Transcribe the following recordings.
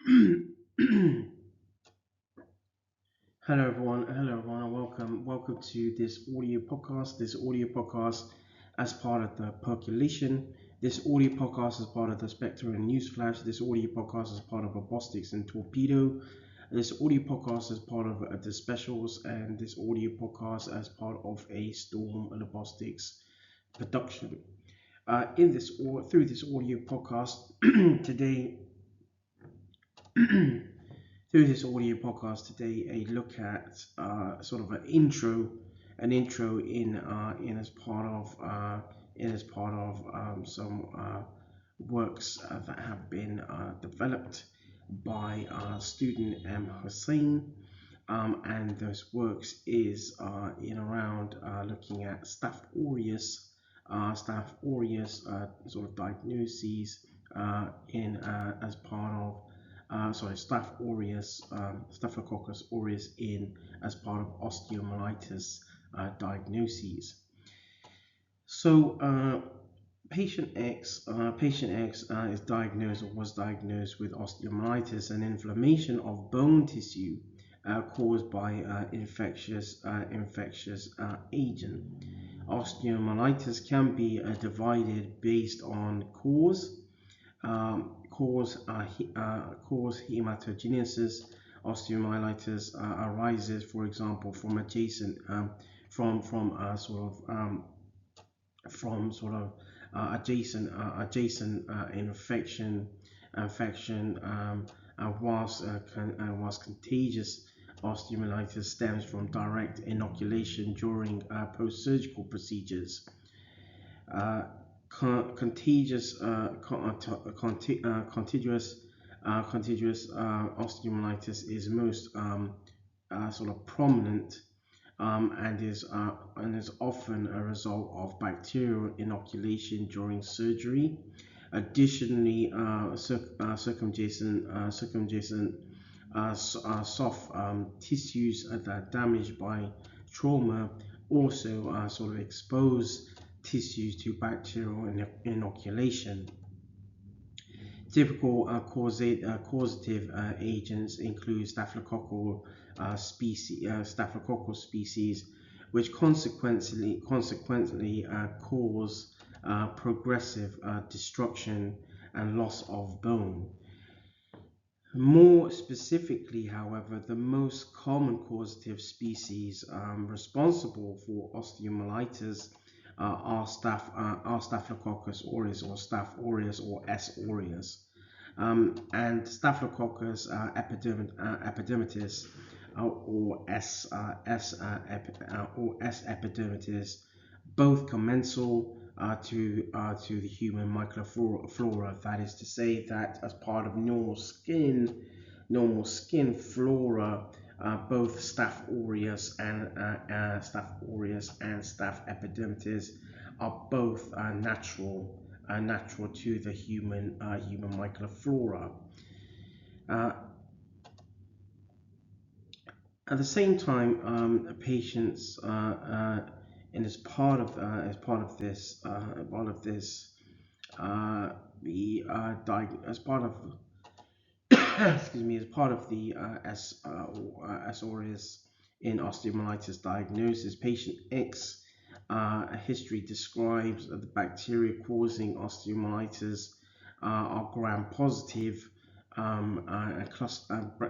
Hello everyone. Hello everyone, and welcome to this audio podcast. This audio podcast as part of the Percolation. This audio podcast is part of the Spectre and Newsflash. This audio podcast is part of Robotics and Torpedo. This audio podcast is part of the specials, and this audio podcast as part of a Storm Robotics production. Through this audio podcast today. Through this audio podcast today, a look at sort of an intro in as part of some works that have been developed by student Hussain, and those works is in around looking at staph aureus sort of diagnoses in as part of Staph aureus, Staphylococcus aureus in as part of osteomyelitis diagnoses. So, patient X is diagnosed or was diagnosed with osteomyelitis, an inflammation of bone tissue caused by infectious agent. Osteomyelitis can be divided based on cause haematogenesis. Osteomyelitis arises, for example, from adjacent from sort of adjacent infection whilst contagious osteomyelitis stems from direct inoculation during post-surgical procedures. Contiguous osteomyelitis is most sort of prominent, and is often a result of bacterial inoculation during surgery. Additionally, circumjacent soft tissues that are damaged by trauma also sort of expose tissues to bacterial inoculation. Typical causative agents include staphylococcal species, which consequently cause progressive destruction and loss of bone. More specifically, however, the most common causative species responsible for osteomyelitis are Staphylococcus aureus or Staph aureus or S. aureus, and Staphylococcus epidermidis or S epidermidis, both commensal to the human microflora. That is to say that as part of normal skin flora, both Staph aureus and Staph epidermidis are both natural to the human microflora. At the same time, patients and as part of this as part of excuse me, as part of the S. aureus in osteomyelitis diagnosis, patient X history describes the bacteria causing osteomyelitis are gram-positive,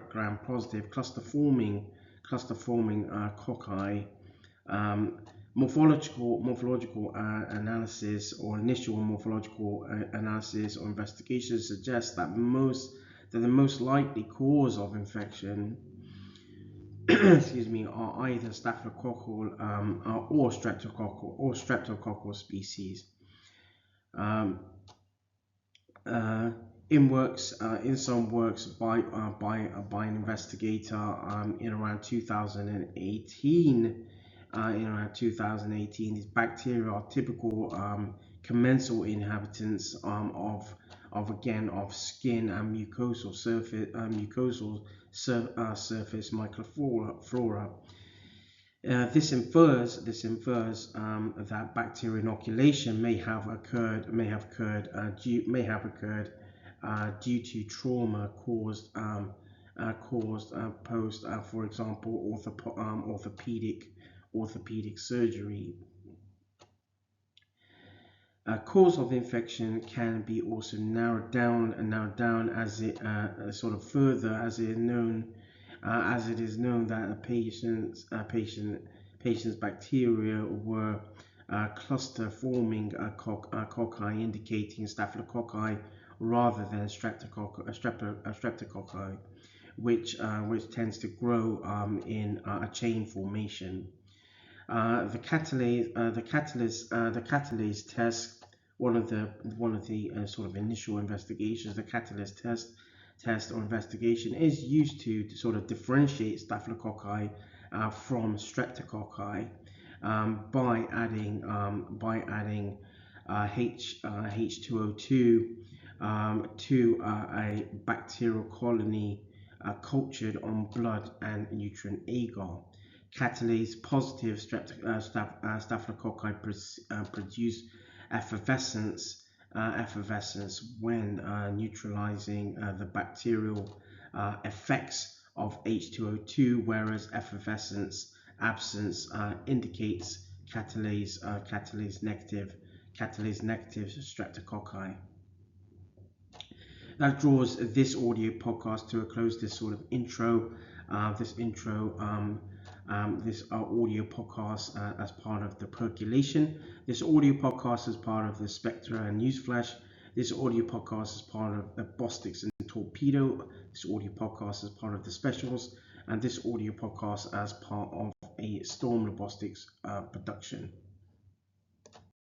gram-positive cluster-forming cocci. Morphological analysis or initial morphological analysis or investigation suggests that the most likely cause of infection excuse me, are either staphylococcal or streptococcal species. In some works by an investigator in around 2018. These bacteria are typical commensal inhabitants of skin and mucosal surface microflora. This infers that bacterial inoculation may have occurred due to trauma caused post, for example, orthopedic surgery. Cause of infection can be also narrowed down as it sort of further as it is known that a patient's bacteria were cluster forming cocci, indicating staphylococci rather than streptococci, which tends to grow in a chain formation. The catalase test, one of the sort of initial investigations, the catalase test or investigation is used to sort of differentiate staphylococci from streptococci by adding H2O2 to a bacterial colony cultured on blood and nutrient agar. Catalase positive staphylococci produce effervescence when neutralizing the bacterial effects of H2O2, whereas effervescence absence indicates catalase negative streptococci. That draws this audio podcast to a close. This sort of intro, this audio podcast as part of the Percolation. This audio podcast is part of the Spectra and Newsflash. This audio podcast is part of the Bostics and Torpedo. This audio podcast is part of the Specials, and this audio podcast as part of a Storm Robotics production.